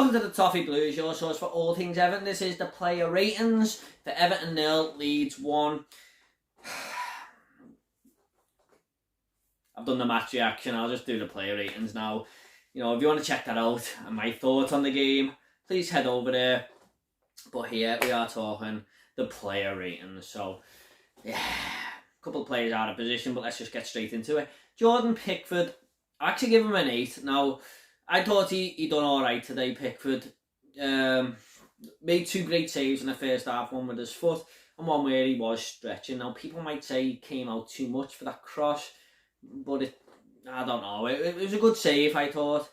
Welcome to the Toffee Blues, your source for all things Everton. This is the player ratings for Everton 0, Leeds 1. I've done the match reaction, I'll just do the player ratings now. You know, if you want to check that out and my thoughts on the game, please head over there. But here we are talking the player ratings. So, yeah, a couple of players out of position, but let's just get straight into it. Jordan Pickford, I actually give him an 8. Now, I thought he done alright today, Pickford. Made 2 great saves in the first half, one with his foot and one where he was stretching. Now, people might say he came out too much for that cross, but I don't know. It was a good save, I thought.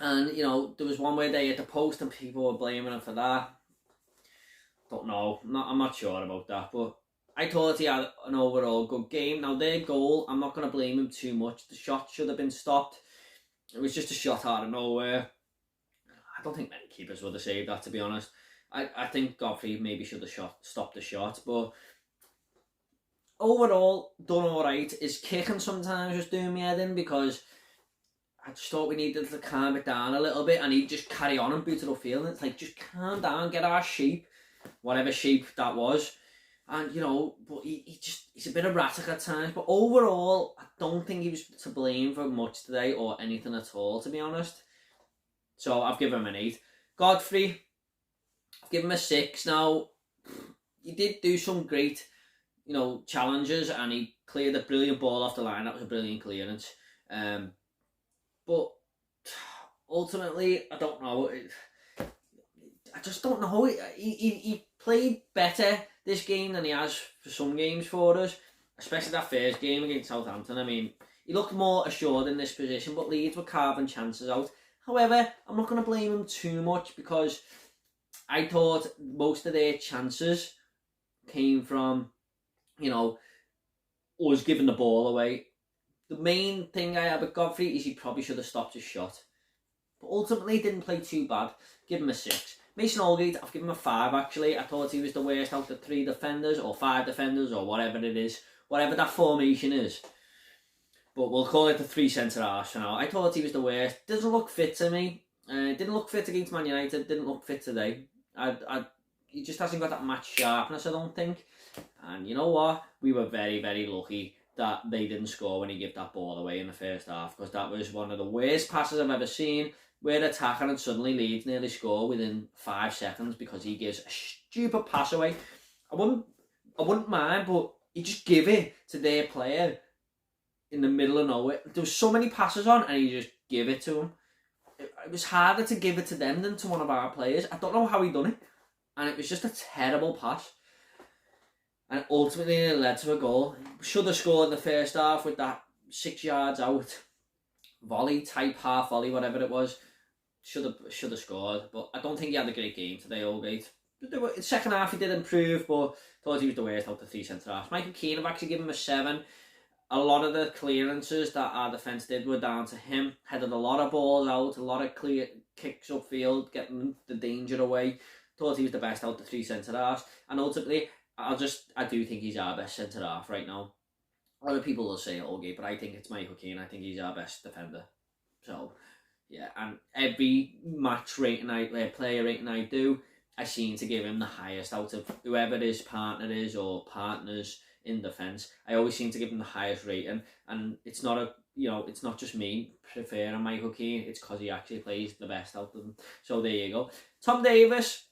And, you know, there was one where they hit the post and people were blaming him for that. Don't know. I'm not sure about that, but I thought he had an overall good game. Now, their goal, I'm not going to blame him too much. The shot should have been stopped. It was just a shot out of nowhere. I don't think many keepers would have saved that, to be honest. I think Godfrey maybe should have stopped the shot, but overall, done alright. His kicking sometimes was doing me head in because I just thought we needed to calm it down a little bit and he'd just carry on and boot it upfield. And it's like, just calm down, get our shape, whatever shape that was. And, you know, but he's a bit erratic at times. But overall, I don't think he was to blame for much today or anything at all, to be honest. So I've given him an 8. Godfrey, I've given him a 6. Now, he did do some great, you know, challenges and he cleared a brilliant ball off the line. That was a brilliant clearance. But ultimately, I don't know. I just don't know. He played better this game than he has for some games for us, especially that first game against Southampton. I mean, he looked more assured in this position, but Leeds were carving chances out. However, I'm not going to blame him too much because I thought most of their chances came from, you know, us giving the ball away. The main thing I have with Godfrey is he probably should have stopped his shot. But ultimately, he didn't play too bad. Give him a 6. Mason Holgate, I've given him a 5 actually. I thought he was the worst out of 3 defenders or 5 defenders or whatever it is. Whatever that formation is. But we'll call it the 3 centre-halves for now. I thought he was the worst. Doesn't look fit to me. Didn't look fit against Man United. Didn't look fit today. He just hasn't got that match sharpness, I don't think. And you know what? We were very, very lucky that they didn't score when he gave that ball away in the first half. Because that was one of the worst passes I've ever seen. We're attacking and suddenly Leeds nearly score within 5 seconds because he gives a stupid pass away. I wouldn't mind, but he just give it to their player in the middle of nowhere. There was so many passes on and he just give it to him. It was harder to give it to them than to one of our players. I don't know how he done it. And it was just a terrible pass. And ultimately it led to a goal. Should have scored in the first half with that 6 yards out volley, type half volley, whatever it was. Should have scored, but I don't think he had a great game today, Holgate. The second half he did improve, but thought he was the worst out of 3 centre-halves. Michael Keane, I've actually given him a 7. A lot of the clearances that our defence did were down to him. Headed a lot of balls out, a lot of clear kicks upfield, getting the danger away. Thought he was the best out of 3 centre-halves. And ultimately, I do think he's our best centre-half right now. Other people will say Holgate, but I think it's Michael Keane. I think he's our best defender. So, yeah, and every match rating player rating I do, I seem to give him the highest out of whoever his partner is or partners in defence. I always seem to give him the highest rating, and it's not it's not just me preferring Michael Keane. It's because he actually plays the best out of them. So there you go. Tom Davies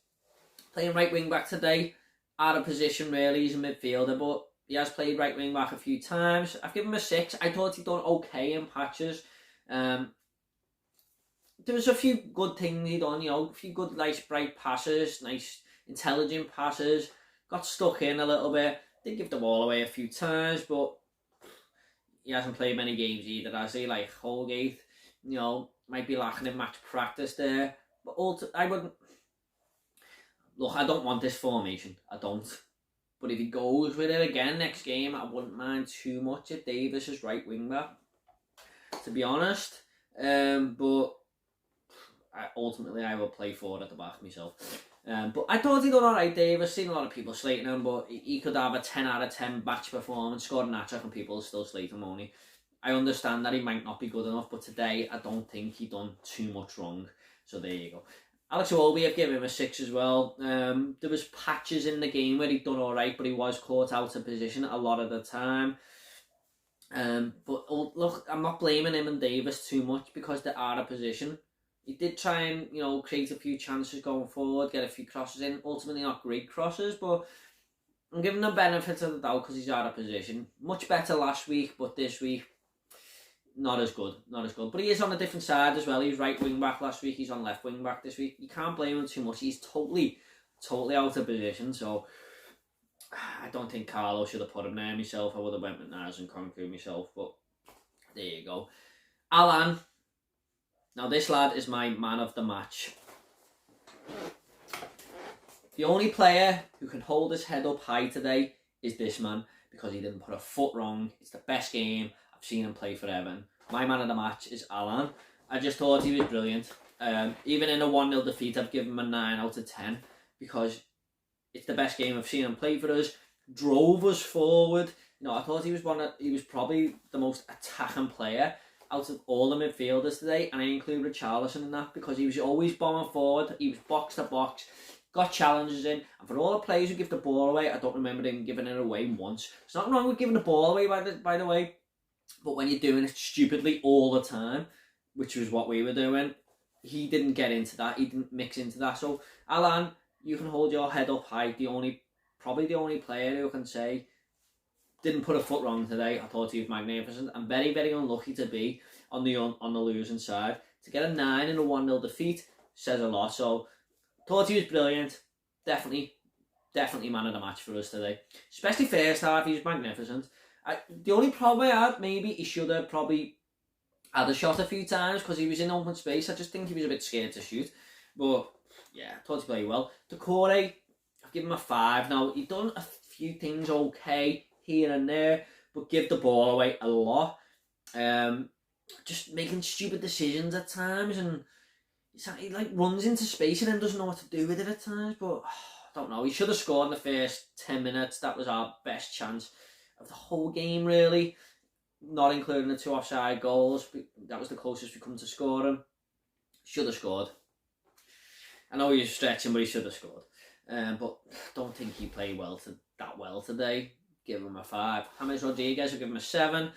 playing right wing back today, out of position really. He's a midfielder, but he has played right wing back a few times. I've given him a 6. I thought he'd done okay in patches. There was a few good things he done, you know, a few good, nice, bright passes, nice, intelligent passes. Got stuck in a little bit. Did give the ball away a few times, but he hasn't played many games either, has he? Like Holgate, you know, might be lacking in match practice there. But I wouldn't... Look, I don't want this formation. I don't. But if he goes with it again next game, I wouldn't mind too much if Davies is right wing back, to be honest. But ultimately I will play forward at the back myself. But I thought he done alright, Davies. Seen a lot of people slating him, but he could have a 10 out of 10 match performance, scored an hat-trick and people still slate him only. I understand that he might not be good enough, but today I don't think he done too much wrong. So there you go. Alex Iwobi, I've given him a 6 as well. There was patches in the game where he'd done alright, but he was caught out of position a lot of the time. But look, I'm not blaming him and Davis too much because they're out of position. He did try and, create a few chances going forward, get a few crosses in. Ultimately not great crosses, but I'm giving him the benefit of the doubt because he's out of position. Much better last week, but this week, not as good. But he is on a different side as well. He was right wing back last week. He's on left wing back this week. You can't blame him too much. He's totally out of position. So I don't think Carlo should have put him there myself. I would have went with Naz and Conku myself. But there you go. Alan. Now this lad is my man of the match. The only player who can hold his head up high today is this man because he didn't put a foot wrong. It's the best game I've seen him play for Everton. My man of the match is Alan. I just thought he was brilliant. Even in a 1-0 defeat, I've given him a 9 out of 10 because it's the best game I've seen him play for us. Drove us forward. I thought he was probably the most attacking player out of all the midfielders today, and I include Richarlison in that because he was always bombing forward. He was box to box, got challenges in, and for all the players who give the ball away, I don't remember him giving it away once. There's nothing wrong with giving the ball away, by the way, but when you're doing it stupidly all the time, which was what we were doing, he didn't get into that. He didn't mix into that. So Alan, you can hold your head up high. Probably the only player who can say didn't put a foot wrong today. I thought he was magnificent. I'm very, very unlucky to be on the losing side. To get a 9 in a 1-0 defeat says a lot. So thought he was brilliant. Definitely man of the match for us today. Especially first half, he was magnificent. The only problem I had, maybe he should have probably had a shot a few times because he was in open space. I just think he was a bit scared to shoot. But yeah, I thought he played well. Decore, I've given him a 5. Now, he's done a few things okay here and there, but give the ball away a lot. Just making stupid decisions at times, and he runs into space and then doesn't know what to do with it at times. But I don't know. He should have scored in the first 10 minutes. That was our best chance of the whole game, really. Not including the 2 offside goals. That was the closest we come to scoring. Should have scored. I know he was stretching, but he should have scored. But I don't think he played that well today. Give him a 5. James Rodriguez, I'll give him a 7.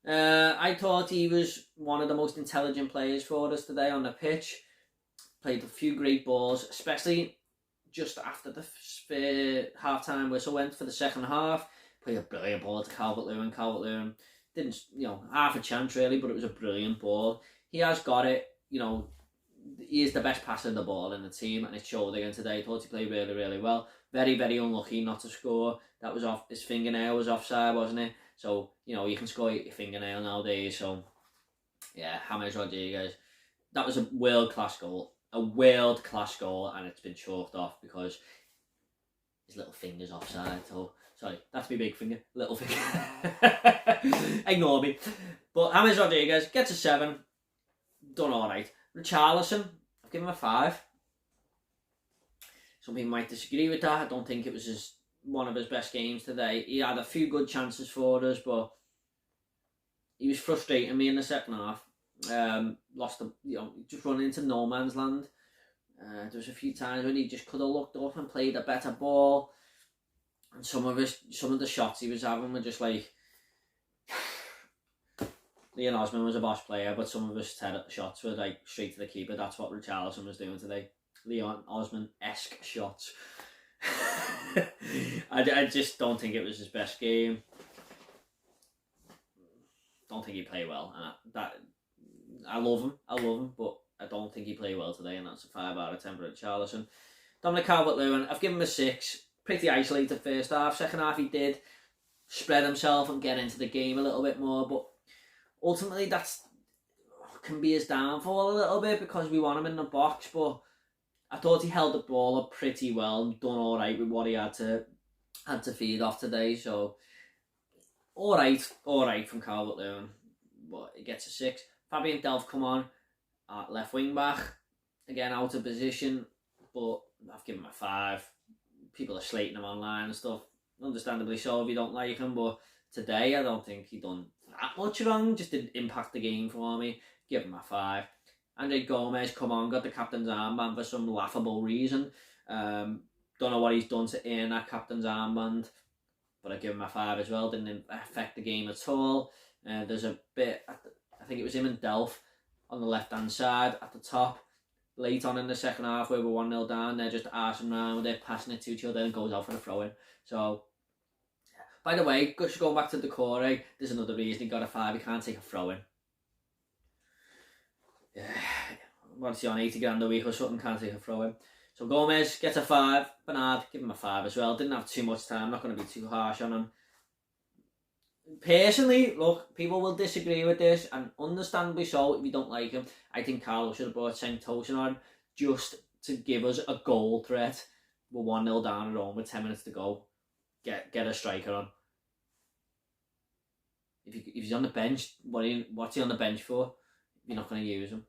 I thought he was one of the most intelligent players for us today on the pitch. Played a few great balls, especially just after the half-time whistle went for the second half. Played a brilliant ball to Calvert-Lewin. Calvert-Lewin didn't, half a chance really, but it was a brilliant ball. He has got it, he is the best passer of the ball in the team, and it showed again today. I thought he played really, really well. Very, very unlucky not to score. That was off. His fingernail was offside, wasn't it? So, you can score your fingernail nowadays. So, yeah, James Rodriguez. That was a world-class goal. A world-class goal, and it's been chalked off because his little finger's offside. So, sorry, that's my big finger. Little finger. Ignore me. But James Rodriguez gets a 7. Done all right. Richarlison, I've given him a 5. Some people might disagree with that. I don't think it was one of his best games today. He had a few good chances for us, but he was frustrating me in the second half. Lost just running into no man's land. There was a few times when he just could have looked up and played a better ball. And some of the shots he was having were just like, Leon Osman was a boss player, but some of his shots were like straight to the keeper. That's what Richarlison was doing today. Leon Osman-esque shots. I just don't think it was his best game. Don't think he played well. I love him, but I don't think he played well today, and that's a 5 out of 10 for Richarlison. Dominic Calvert-Lewin, I've given him a 6. Pretty isolated first half. Second half he did spread himself and get into the game a little bit more, but ultimately that's can be his downfall a little bit because we want him in the box, but I thought he held the ball up pretty well and done all right with what he had to feed off today. So all right from Calvert-Lewin, but he gets a 6. Fabian Delph come on at left wing back again, out of position, but I've given him a 5. People are slating him online and stuff, understandably so if you don't like him, but today I don't think he done that much wrong. Just didn't impact the game for me. Give him a 5. Andre Gomez come on, got the captain's armband for some laughable reason. Don't know what he's done to earn that captain's armband, but I give him a 5 as well. Didn't affect the game at all. There's a bit, I think it was him and Delph on the left-hand side at the top. Late on in the second half where we're 1-0 down, they're just arsing around with it, passing it to each other and goes out for the throw-in. So, by the way, just going back to Decore, there's another reason he got a 5, he can't take a throw-in. Yeah, what's he on, 80 grand a week or something, can't take a throw-in. So Gomez gets a 5, Bernard, give him a 5 as well. Didn't have too much time, not going to be too harsh on him. Personally, look, people will disagree with this, and understandably so if you don't like him. I think Carlo should have brought Cenk Tosun on just to give us a goal threat. We're 1-0 down at home with 10 minutes to go. Get a striker on. If he's on the bench, what's he on the bench for? If you're not going to use him.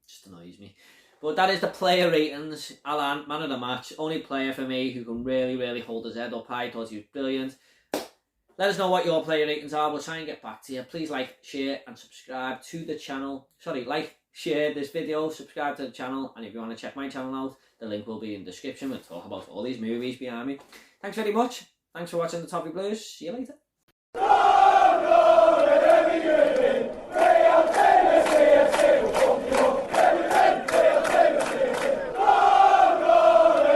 Just annoys me. But that is the player ratings. Alan, man of the match. Only player for me who can really, really hold his head up. I thought he was brilliant. Let us know what your player ratings are. We'll try and get back to you. Please like, share and subscribe to the channel. Sorry, like, share this video, subscribe to the channel. And if you want to check my channel out, the link will be in the description. We'll talk about all these movies behind me. Thanks very much. Thanks for watching the Toffee Blues. See you later.